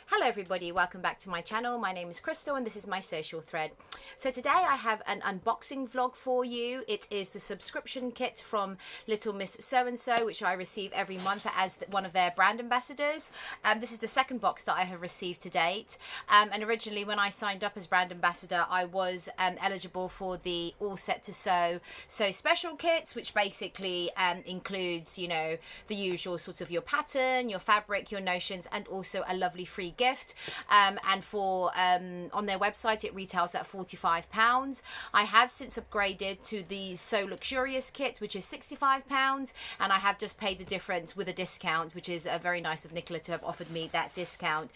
Hello everybody, welcome back to my channel. My name is Crystal and this is my social thread. So today I have an unboxing vlog for you. It is the subscription kit from Little Miss So-and-so, which I receive every month as one of their brand ambassadors. This is the second box that I have received to date. And originally when I signed up as brand ambassador, I was eligible for the All Set to Sew special kits, which basically includes, you know, the usual sort of your pattern, your fabric, your notions, and also a lovely free gift. And for on their website it retails at £45. I have since upgraded to the So Luxurious kit, which is £65, and I have just paid the difference with a discount, which is very nice of Nicola to have offered me that discount.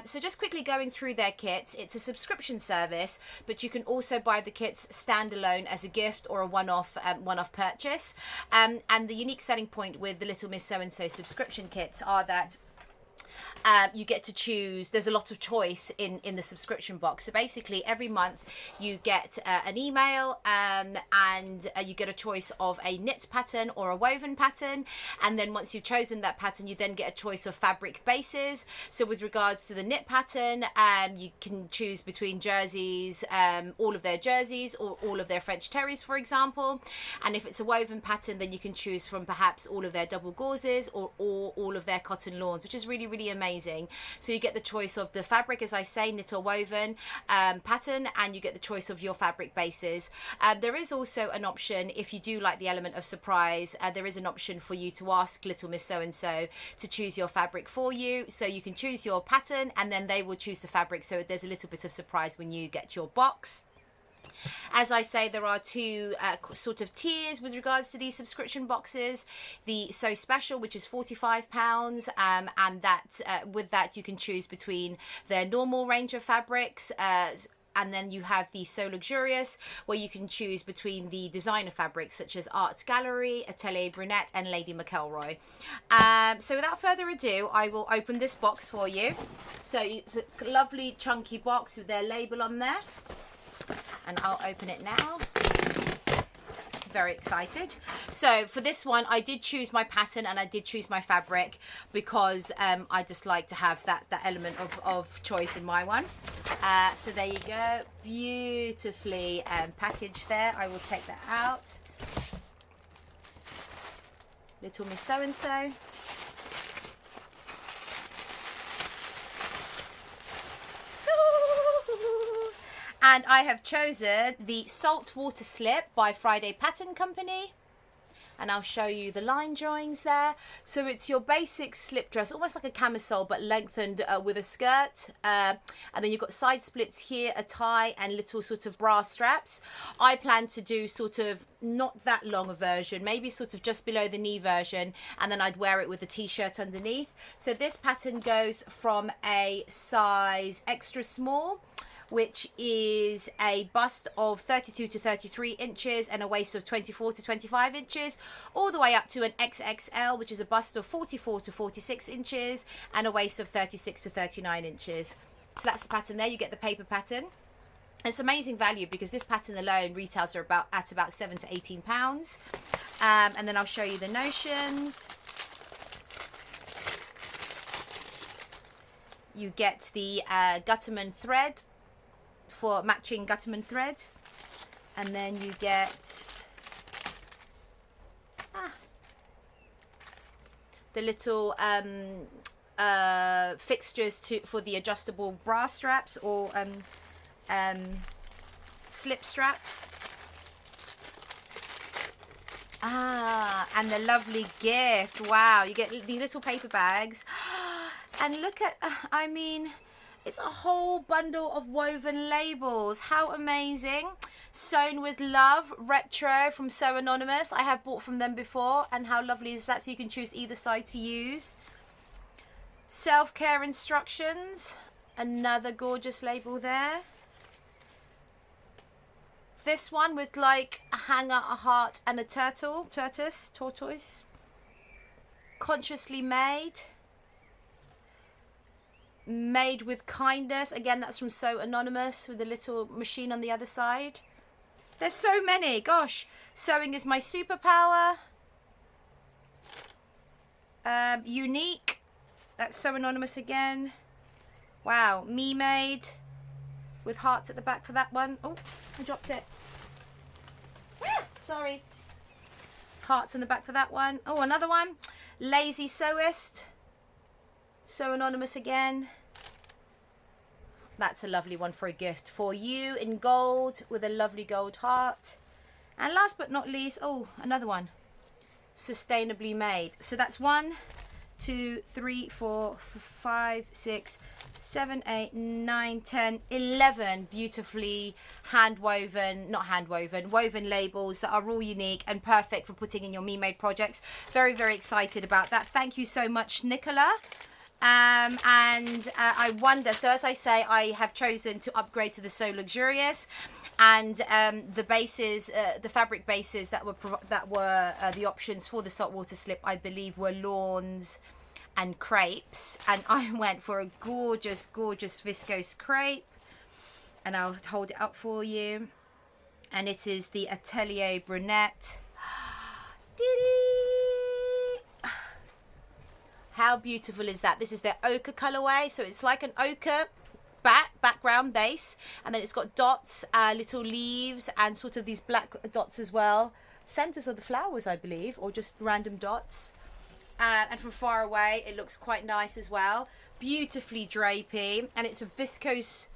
So just quickly going through their kits, it's a subscription service, but you can also buy the kits standalone as a gift or a one-off purchase. And the unique selling point with the Little Miss So-and-so subscription kits are that you get to choose. There's a lot of choice in the subscription box. So basically every month you get an email and you get a choice of a knit pattern or a woven pattern, and then once you've chosen that pattern you then get a choice of fabric bases. So with regards to the knit pattern, you can choose between jerseys, all of their jerseys or all of their French terries, for example. And if it's a woven pattern, then you can choose from perhaps all of their double gauzes or all of their cotton lawns, which is really amazing. So you get the choice of the fabric, as I say, knit or woven pattern, and you get the choice of your fabric bases. There is also an option, if you do like the element of surprise, there is an option for you to ask Little Miss So-and-so to choose your fabric for you. So you can choose your pattern and then they will choose the fabric, so there's a little bit of surprise when you get your box. As I say, there are two sort of tiers with regards to these subscription boxes. The So Special, which is £45, and that with that you can choose between their normal range of fabrics, and then you have the So Luxurious, where you can choose between the designer fabrics such as Art Gallery, Atelier Brunette, and Lady McElroy. So without further ado, I will open this box for you. So it's a lovely chunky box with their label on there, and I'll open it now. Very excited. So for this one I did choose my pattern and I did choose my fabric because I just like to have that element of choice in my one. So there you go, beautifully packaged there. I will take that out. Little Miss So-and-so. And I have chosen the Saltwater Slip by Friday Pattern Company. And I'll show you the line drawings there. So it's your basic slip dress, almost like a camisole, but lengthened with a skirt. And then you've got side splits here, a tie, and little sort of bra straps. I plan to do sort of not that long a version, maybe sort of just below the knee version, and then I'd wear it with a t-shirt underneath. So this pattern goes from a size extra small, which is a bust of 32 to 33 inches and a waist of 24 to 25 inches, all the way up to an XXL, which is a bust of 44 to 46 inches and a waist of 36 to 39 inches. So that's the pattern there. You get the paper pattern. It's amazing value because this pattern alone retails are at about £7 to £18. And then I'll show you the notions. You get the Gutterman thread for matching Gutterman thread, and then you get the little fixtures for the adjustable bra straps or slip straps. And the lovely gift. Wow, you get these little paper bags, and look at, I mean, it's a whole bundle of woven labels. How amazing. Sewn with Love Retro from So Anonymous. I have bought from them before, and how lovely is that? So you can choose either side to use. Self-care instructions. Another gorgeous label there. This one with like a hanger, a heart, and a tortoise. Consciously made with kindness. Again, that's from So Anonymous with a little machine on the other side. There's so many. Gosh, sewing is my superpower. Unique. That's So Anonymous again. Wow, me made with hearts at the back for that one. Oh, I dropped it. Ah, sorry. Hearts on the back for that one. Oh, another one. Lazy Sewist. So anonymous again. That's a lovely one for a gift for you in gold with a lovely gold heart. And last but not least, oh, another one. Sustainably made. So that's 1, 2, 3, 4, 5, 6, 7, 8, 9, 10, 11 beautifully woven labels that are all unique and perfect for putting in your Me Made projects. Very, very excited about that. Thank you so much, Nicola. I wonder, so as I say, I have chosen to upgrade to the So Luxurious, and the bases, the fabric bases that were the options for the saltwater slip, I believe, were lawns and crepes, and I went for a gorgeous viscose crepe, and I'll hold it up for you, and it is the Atelier Brunette. How beautiful is that? This is their ochre colorway, so it's like an ochre background base, and then it's got dots, little leaves, and sort of these black dots as well, centers of the flowers, I believe, or just random dots. And from far away it looks quite nice as well, beautifully drapey, and it's a viscose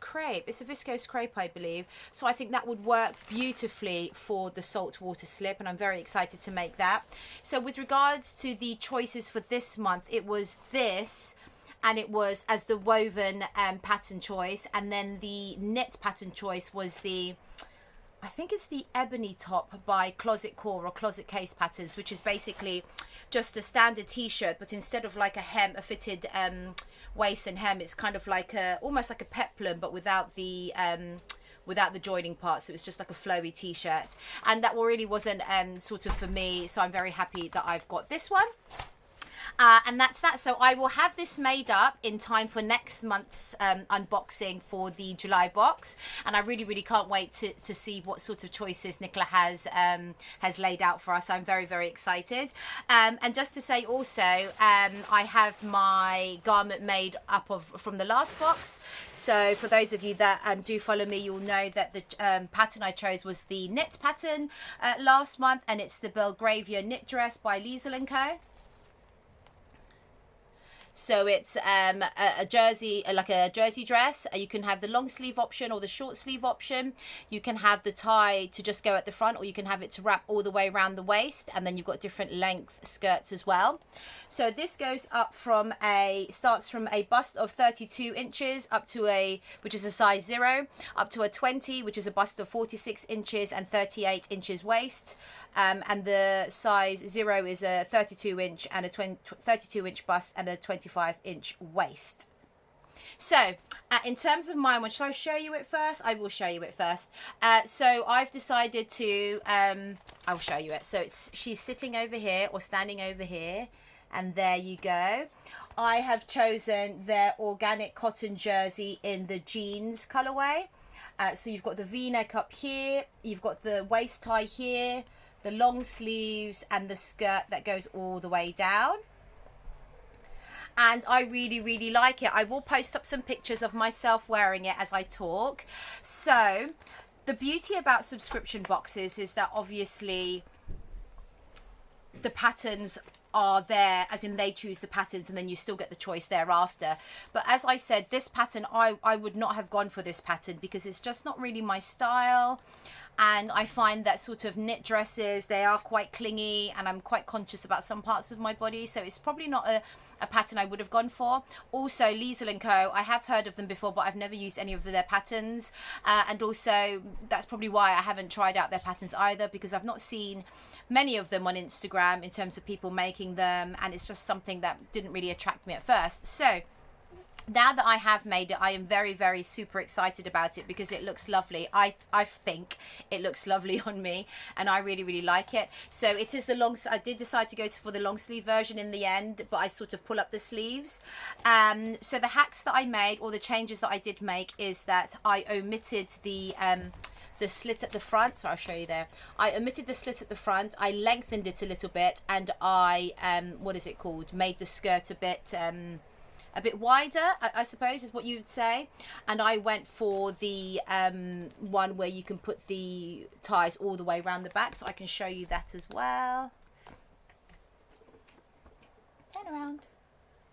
crepe. It's a viscose crepe, I believe, so I think that would work beautifully for the saltwater slip, and I'm very excited to make that. So with regards to the choices for this month, it was this, and it was as the woven pattern choice, and then the knit pattern choice was the, I think it's the Ebony Top by Closet Core or Closet Case Patterns, which is basically just a standard t-shirt, but instead of like a hem, a fitted waist and hem, it's kind of like almost like a peplum, but without the joining part. So it's just like a flowy t-shirt, and that really wasn't sort of for me, so I'm very happy that I've got this one. And that's that. So I will have this made up in time for next month's unboxing for the July box, and I really can't wait to see what sort of choices Nicola has laid out for us. I'm very excited. And just to say also, I have my garment made up from the last box. So for those of you that do follow me, you'll know that the pattern I chose was the knit pattern last month, and it's the Belgravia knit dress by Liesl & Co. So it's a jersey, like a jersey dress. You can have the long sleeve option or the short sleeve option. You can have the tie to just go at the front, or you can have it to wrap all the way around the waist, and then you've got different length skirts as well. So this goes up from starts from a bust of 32 inches up to which is a size 0, up to a 20, which is a bust of 46 inches and 38 inches waist. And the size 0 is a 32 inch and a 32 inch bust and a 25-inch waist. So in terms of mine one, should I show you it first? I will show you it first. So I've decided to I'll show you it. So she's sitting over here or standing over here, and there you go. I have chosen their organic cotton jersey in the jeans colorway. So you've got the V-neck up here, you've got the waist tie here, the long sleeves, and the skirt that goes all the way down. And I really like it. I will post up some pictures of myself wearing it as I talk. So the beauty about subscription boxes is that obviously the patterns are there, as in they choose the patterns, and then you still get the choice thereafter. But as I said, this pattern, I would not have gone for this pattern because it's just not really my style. And I find that sort of knit dresses, they are quite clingy, and I'm quite conscious about some parts of my body, so it's probably not a pattern I would have gone for. Also, Liesl & Co, I have heard of them before, but I've never used any of their patterns, and also that's probably why I haven't tried out their patterns either, because I've not seen many of them on Instagram in terms of people making them, and it's just something that didn't really attract me at first. So now that I have made it, I am very super excited about it because it looks lovely. I think it looks lovely on me, and I really like it. So it is the long, I did decide to go for the long sleeve version in the end, but I sort of pull up the sleeves. So the hacks that I made, or the changes that I did make, is that I omitted the slit at the front. So I'll show you there. I omitted the slit at the front, I lengthened it a little bit, and I what is it called, made the skirt a a bit wider, I suppose is what you would say. And I went for the one where you can put the ties all the way around the back, so I can show you that as well. Turn around.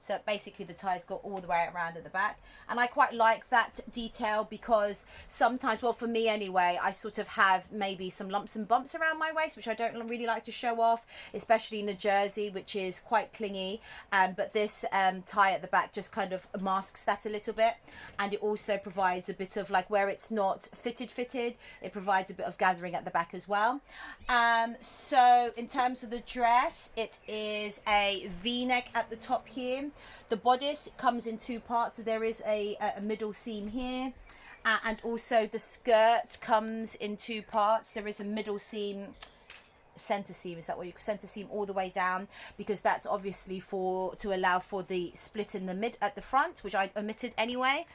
So basically the ties go all the way around at the back, and I quite like that detail because sometimes, well, for me anyway, I sort of have maybe some lumps and bumps around my waist, which I don't really like to show off, especially in a jersey, which is quite clingy. But this tie at the back just kind of masks that a little bit, and it also provides a bit of, like, where it's not fitted, it provides a bit of gathering at the back as well. So in terms of the dress, it is a V-neck at the top here. The bodice comes in two parts, so there is a middle seam here, and also the skirt comes in two parts. There is a middle seam, center seam, is that what you center seam all the way down, because that's obviously to allow for the split in the mid at the front, which I omitted anyway.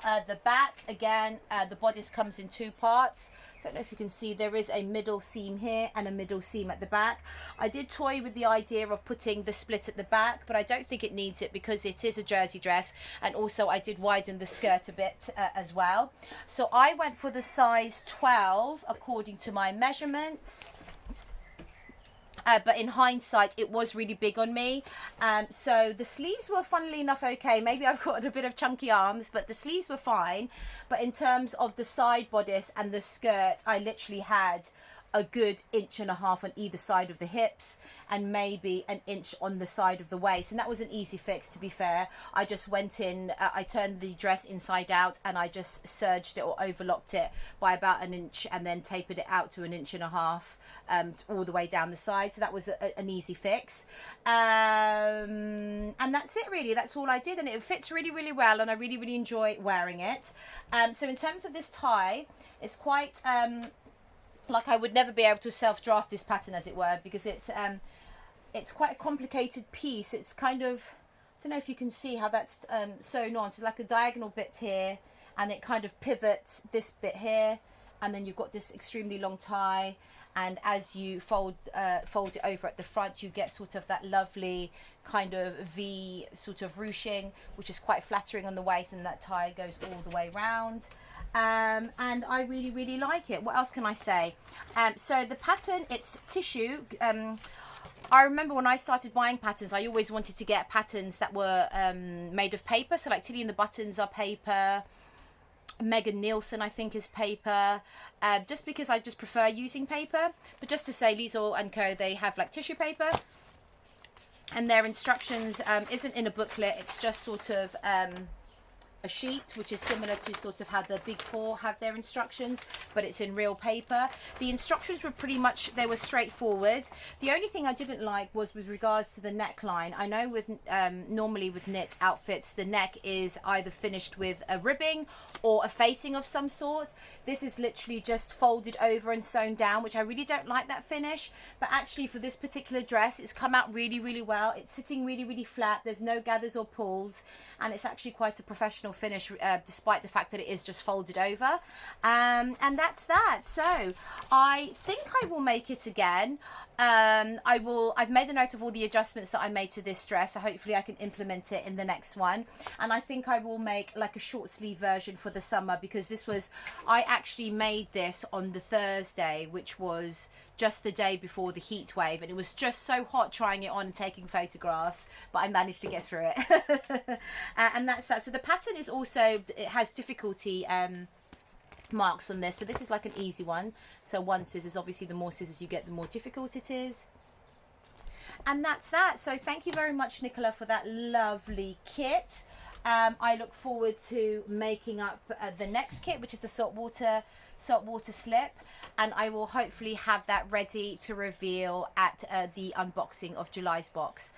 The back, again, the bodice comes in two parts. Don't know if you can see, there is a middle seam here and a middle seam at the back. I did toy with the idea of putting the split at the back, but I don't think it needs it because it is a jersey dress, and also I did widen the skirt a bit as well. So I went for the size 12 according to my measurements. But in hindsight, it was really big on me. So the sleeves were, funnily enough, okay. Maybe I've got a bit of chunky arms, but the sleeves were fine. But in terms of the side bodice and the skirt, I literally had a good 1.5 inches on either side of the hips, and maybe 1 inch on the side of the waist, and that was an easy fix, to be fair. I just went in, I turned the dress inside out, and I just serged it or overlocked it by about 1 inch, and then tapered it out to 1.5 inches all the way down the side. So that was an easy fix, and that's it really. That's all I did, and it fits really, really well, and I really enjoy wearing it. So in terms of this tie, it's quite like, I would never be able to self-draft this pattern, as it were, because it's quite a complicated piece. It's kind of, I don't know if you can see how that's sewn on. So like a diagonal bit here, and it kind of pivots this bit here, and then you've got this extremely long tie, and as you fold it over at the front, you get sort of that lovely kind of V sort of ruching, which is quite flattering on the waist, and that tie goes all the way round. And I really like it. What else can I say? So the pattern, it's tissue. I remember when I started buying patterns, I always wanted to get patterns that were made of paper. So like Tilly and the Buttons are paper, Megan Nielsen I think is paper, just because I just prefer using paper. But just to say, Liesl and Co, they have like tissue paper, and their instructions isn't in a booklet. It's just sort of a sheet, which is similar to sort of how the Big Four have their instructions, but it's in real paper. The instructions were pretty much, they were straightforward. The only thing I didn't like was with regards to the neckline. I know with normally with knit outfits, the neck is either finished with a ribbing or a facing of some sort. This is literally just folded over and sewn down, which I really don't like that finish. But actually for this particular dress, it's come out really well. It's sitting really flat. There's no gathers or pulls, and it's actually quite a professional finish, despite the fact that it is just folded over. And that's that. So I think I will make it again. I've made a note of all the adjustments that I made to this dress, so hopefully I can implement it in the next one. And I think I will make like a short sleeve version for the summer, because I actually made this on the Thursday, which was just the day before the heat wave, and it was just so hot trying it on and taking photographs, but I managed to get through it. And that's that. So the pattern is also, it has difficulty marks on this, so this is like an easy one. So 1 scissors, obviously the more scissors you get, the more difficult it is. And that's that. So thank you very much, Nicola, for that lovely kit. I look forward to making up the next kit, which is the saltwater slip, and I will hopefully have that ready to reveal at the unboxing of July's box.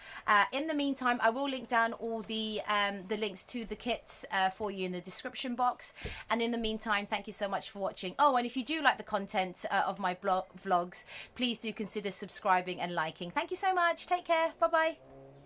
In the meantime, I will link down all the links to the kits for you in the description box. And in the meantime, thank you so much for watching. Oh, and if you do like the content of my vlogs, please do consider subscribing and liking. Thank you so much. Take care. Bye bye.